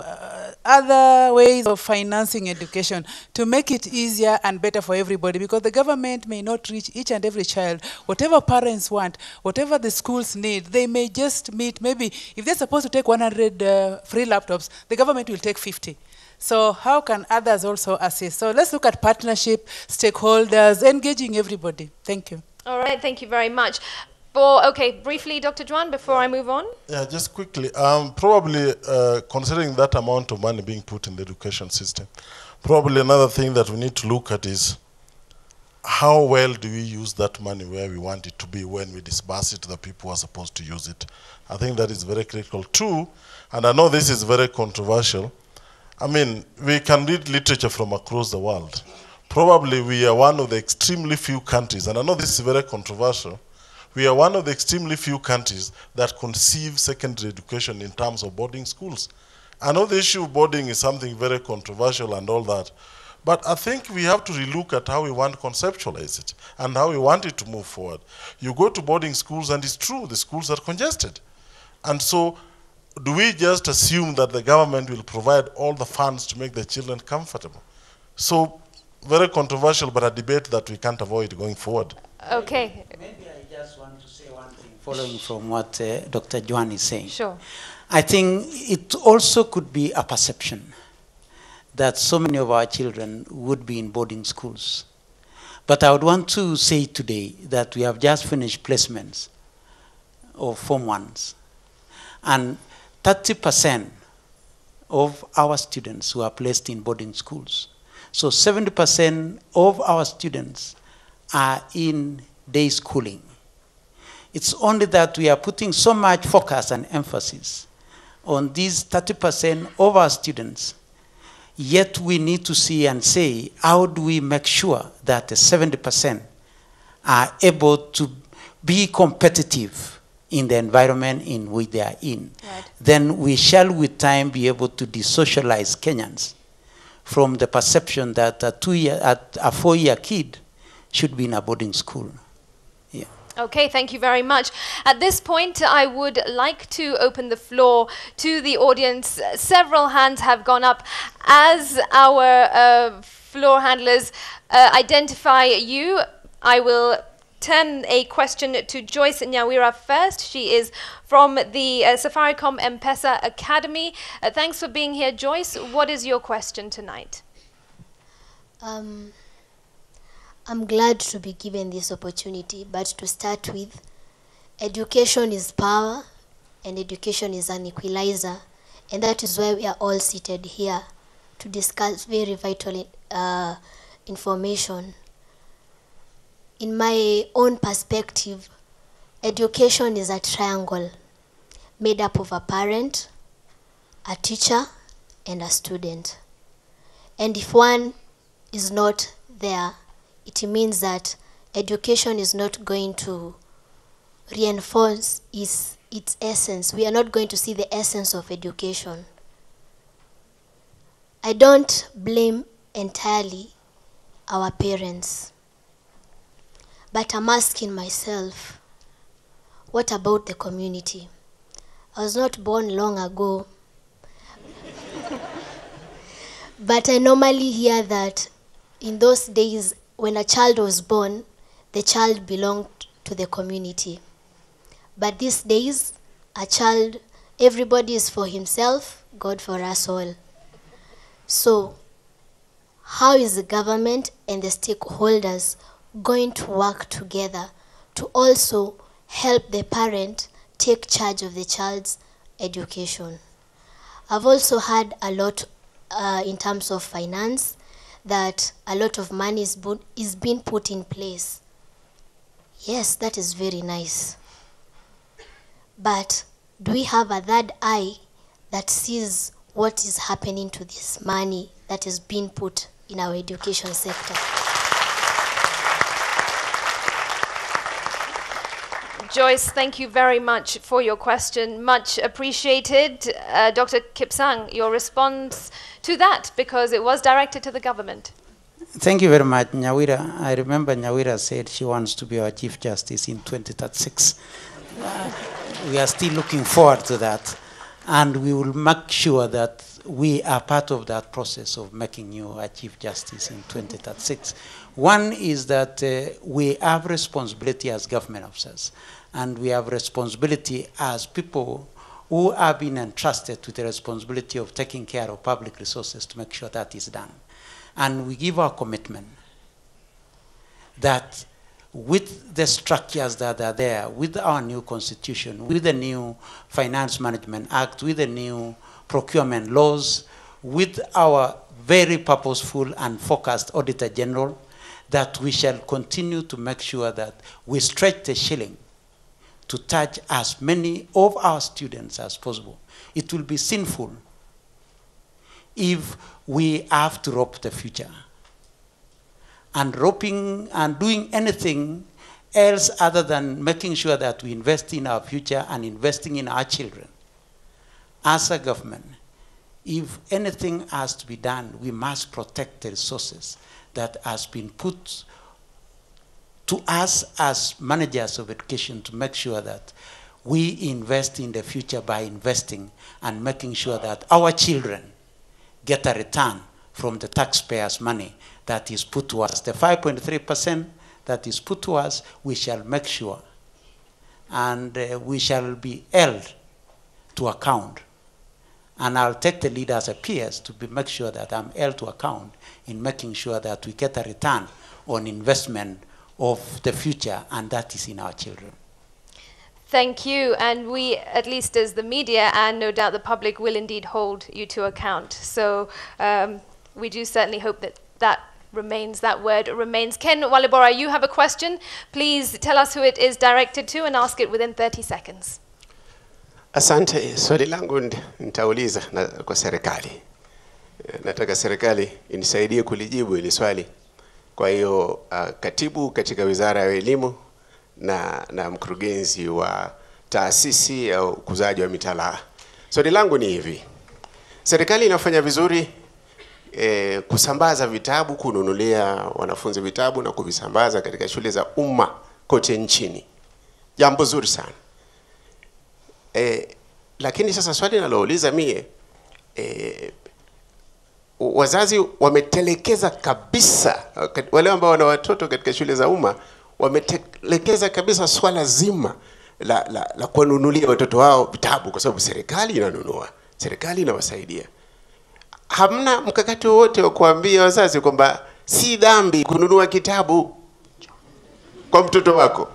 other ways of financing education to make it easier and better for everybody? Because the government may not reach each and every child. Whatever parents want, whatever the schools need, they may just meet. Maybe if they're supposed to take 100 free laptops, the government will take 50. So how can others also assist? So let's look at partnership, stakeholders, engaging everybody. Thank you. All right, thank you very much. Okay, briefly, Dr. Juan, before I move on. Yeah, just quickly. Probably considering that amount of money being put in the education system, probably another thing that we need to look at is how well do we use that money where we want it to be when we disburse it to the people who are supposed to use it. I think that is very critical too, and I know this is very controversial. I mean, we can read literature from across the world. Probably we are one of the extremely few countries, and I know this is very controversial, we are one of the extremely few countries that conceive secondary education in terms of boarding schools. I know the issue of boarding is something very controversial and all that, but I think we have to relook at how we want to conceptualize it and how we want it to move forward. You go to boarding schools and it's true, the schools are congested. And so, do we just assume that the government will provide all the funds to make the children comfortable? So, very controversial, but a debate that we can't avoid going forward. Okay. Maybe I just want to say one thing, following from what Dr. Joan is saying. Sure. I think it also could be a perception that so many of our children would be in boarding schools. But I would want to say today that we have just finished placements of Form 1s. And 30% of our students who are placed in boarding schools. So 70% of our students are in day schooling. It's only that we are putting so much focus and emphasis on these 30% of our students. Yet we need to see and say, how do we make sure that the 70% are able to be competitive in the environment in which they are in? Right. Then we shall with time be able to desocialize Kenyans from the perception that a 4-year kid should be in a boarding school. Yeah. Okay, thank you very much. At this point, I would like to open the floor to the audience. Several hands have gone up. As our floor handlers identify you, I will turn a question to Joyce Nyawira first. She is from the Safaricom M-Pesa Academy. Thanks for being here, Joyce. What is your question tonight? I'm glad to be given this opportunity, but to start with, education is power and education is an equalizer, and that is why we are all seated here to discuss very vital information. In my own perspective, education is a triangle made up of a parent, a teacher, and a student. And if one is not there, it means that education is not going to reinforce its essence. We are not going to see the essence of education. I don't blame entirely our parents, but I'm asking myself, what about the community? I was not born long ago, but I normally hear that in those days, when a child was born, the child belonged to the community. But these days, everybody is for himself, God for us all. So, how is the government and the stakeholders going to work together to also help the parent take charge of the child's education? I've also heard a lot in terms of finance, that a lot of money is being put in place. Yes, that is very nice. But do we have a third eye that sees what is happening to this money that is being put in our education sector? Joyce, thank you very much for your question. Much appreciated. Dr. Kipsang, your response to that, because it was directed to the government. Thank you very much, Nyawira. I remember Nyawira said she wants to be our Chief Justice in 2036. We are still looking forward to that. And we will make sure that we are part of that process of making you a Chief Justice in 2036. One is that we have responsibility as government officers, and we have responsibility as people who have been entrusted with the responsibility of taking care of public resources to make sure that is done. And we give our commitment that with the structures that are there, with our new constitution, with the new Finance Management Act, with the new procurement laws, with our very purposeful and focused Auditor General, that we shall continue to make sure that we stretch the shilling to touch as many of our students as possible. It will be sinful if we have to rope the future. And roping and doing anything else other than making sure that we invest in our future and investing in our children. As a government, if anything has to be done, we must protect the resources that has been put to us as managers of education to make sure that we invest in the future by investing and making sure that our children get a return from the taxpayers' money that is put towards the 5.3% that is put to us, we shall make sure, and we shall be held to account. And I'll take the lead as a peers to make sure that I'm held to account in making sure that we get a return on investment of the future, and that is in our children. Thank you, and we, at least as the media, and no doubt the public, will indeed hold you to account. So we do certainly hope that that word remains. Ken Walibora, you have a question. Please tell us who it is directed to and ask it within 30 seconds. Asante, swali langu nitauliza kwa serikali. Nataka serikali inisaidie kulijibu hili swali. Kwa hiyo katibu katika Wizara ya Elimu na mkurugenzi wa taasisi ya ukuzaji wa mitaala. Swali langu ni hivi. Serikali inafanya vizuri kusambaza vitabu, kununulia wanafunzi vitabu na kuvisambaza katika shule za umma kote nchini. Jambo zuri sana. Lakini sasa swali nalouliza mie, wazazi wametelekeza kabisa, wale ambao wana watoto katika shule za umma, wametelekeza kabisa swala zima la kuwanunulia watoto wao vitabu, kwa sababu serikali inanunua, serikali inawasaidia. Hamna mkakati wowote wa kuambia wazazi kwamba si dhambi kununua kitabu kwa mtoto wako,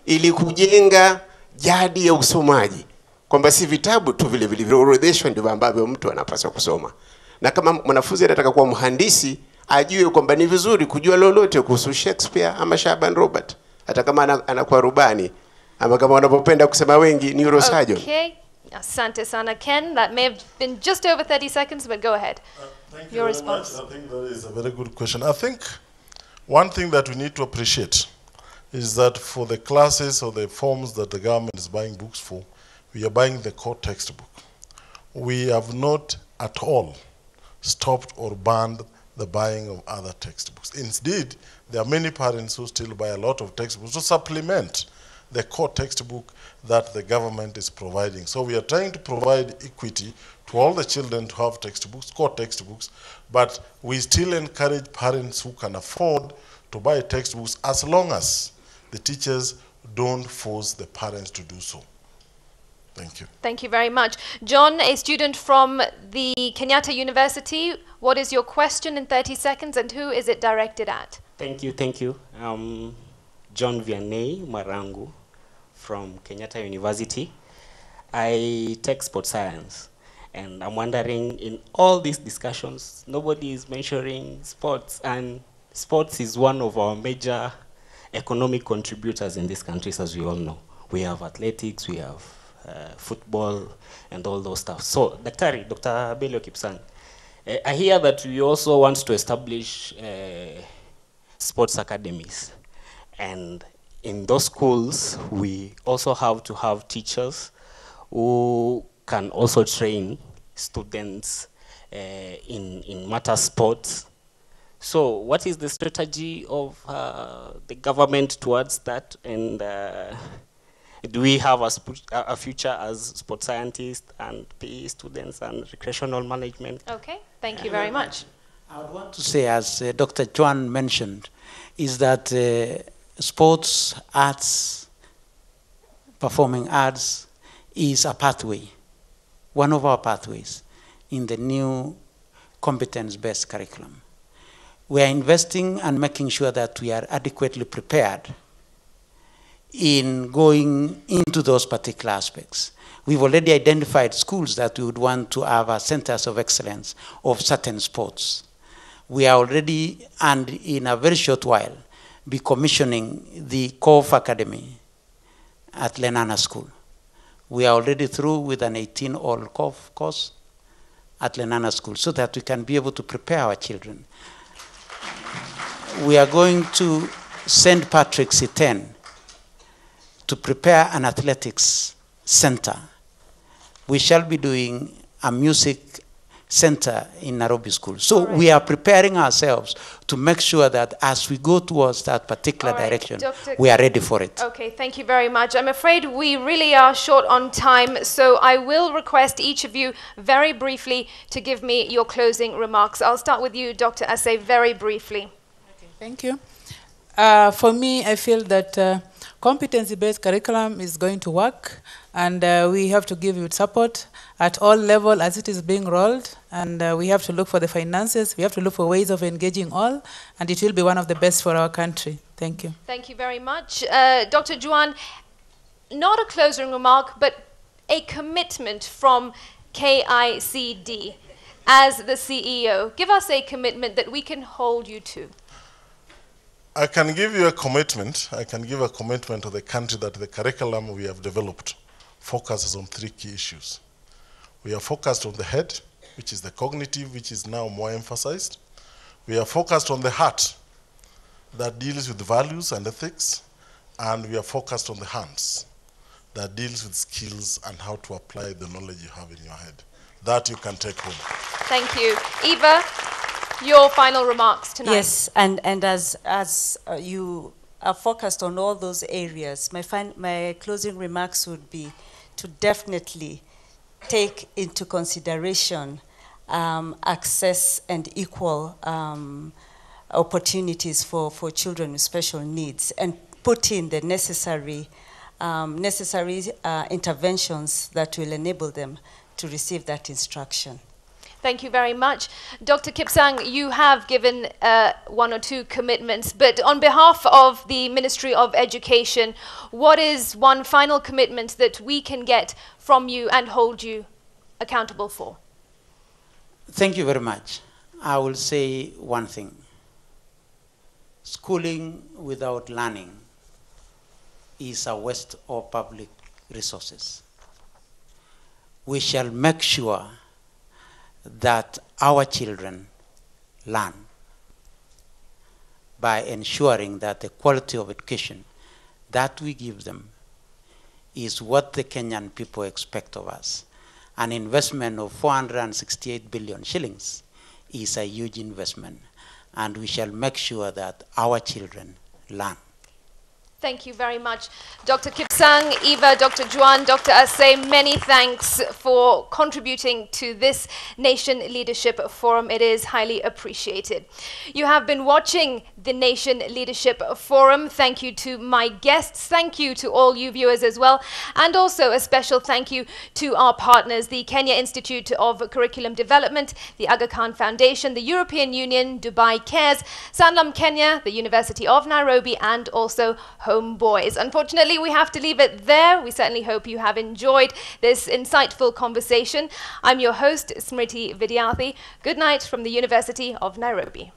ili kujenga jadi ya usomaji, kwamba si vitabu tu vile vilivyoorodheshwa ndivyo ambavyo mtu anapaswa kusoma. Na kama mwanafunzi anataka kuwa mhandisi, ajue kwamba ni vizuri kujua lolote kuhusu Shakespeare ama Shaban Robert, hata kama anakuwa rubani, ama kama wanapopenda kusema wengi, neurosurgeon. Okay. Asante sana, Ken. That may have been just over 30 seconds, but go ahead. Thank Your you response. very much. I think that is a very good question. I think one thing that we need to appreciate is that for the classes or the forms that the government is buying books for, we are buying the core textbook. We have not at all stopped or banned the buying of other textbooks. Indeed, there are many parents who still buy a lot of textbooks to supplement the core textbook that the government is providing. So we are trying to provide equity to all the children to have textbooks, core textbooks, but we still encourage parents who can afford to buy textbooks as long as the teachers don't force the parents to do so. Thank you. Thank you very much. John, a student from the Kenyatta University, what is your question in 30 seconds and who is it directed at? Thank you, thank you. John Vianney Marangu from Kenyatta University. I take sports science, and I'm wondering, in all these discussions, nobody is mentioning sports, and sports is one of our major economic contributors in these countries, as we all know. We have athletics, we have football, and all those stuff. So, Dr. Belio Kipsang, I hear that we also want to establish sports academies. And in those schools, we also have to have teachers who can also train students in matter sports. So what is the strategy of the government towards that? And do we have a future as sports scientists and PE students and recreational management? Okay, thank you very much. I would want to say, as Dr. Chuan mentioned, is that sports, arts, performing arts is a pathway, one of our pathways in the new competence-based curriculum. We are investing and making sure that we are adequately prepared in going into those particular aspects. We've already identified schools that we would want to have centers of excellence of certain sports. We are already, and in a very short while, be commissioning the COF Academy at Lenana School. We are already through with an 18-all COF course at Lenana School so that we can be able to prepare our children. We are going to St. Patrick's Iten to prepare an athletics center. We shall be doing a music center in Nairobi School. So we are preparing ourselves to make sure that as we go towards that particular direction, we are ready for it. Okay, thank you very much. I'm afraid we really are short on time, so I will request each of you very briefly to give me your closing remarks. I'll start with you, Dr. Asay, very briefly. Okay, thank you. For me, I feel that competency-based curriculum is going to work, and we have to give it support at all levels as it is being rolled, and we have to look for the finances, we have to look for ways of engaging all, and it will be one of the best for our country. Thank you. Thank you very much. Dr. Juan, not a closing remark, but a commitment from KICD as the CEO. Give us a commitment that we can hold you to. I can give you a commitment. I can give a commitment to the country that the curriculum we have developed focuses on 3 key issues. We are focused on the head, which is the cognitive, which is now more emphasized. We are focused on the heart, that deals with values and ethics. And we are focused on the hands, that deals with skills and how to apply the knowledge you have in your head. That you can take home. Thank you. Eva, your final remarks tonight. Yes, and as you are focused on all those areas, my closing remarks would be to definitely take into consideration access and equal opportunities for children with special needs, and put in the necessary interventions that will enable them to receive that instruction. Thank you very much. Dr. Kipsang, you have given 1 or 2 commitments, but on behalf of the Ministry of Education, what is one final commitment that we can get from you and hold you accountable for? Thank you very much. I will say one thing. Schooling without learning is a waste of public resources. We shall make sure that our children learn by ensuring that the quality of education that we give them is what the Kenyan people expect of us. An investment of 468 billion shillings is a huge investment, and we shall make sure that our children learn. Thank you very much. Dr. Kipsang, Eva, Dr. Juan, Dr. Asay, many thanks for contributing to this Nation Leadership Forum. It is highly appreciated. You have been watching the Nation Leadership Forum. Thank you to my guests. Thank you to all you viewers as well. And also a special thank you to our partners, the Kenya Institute of Curriculum Development, the Aga Khan Foundation, the European Union, Dubai Cares, Sanlam Kenya, the University of Nairobi, and also Homeboys. Unfortunately, we have to leave it there. We certainly hope you have enjoyed this insightful conversation. I'm your host, Smriti Vidyarthi. Good night from the University of Nairobi.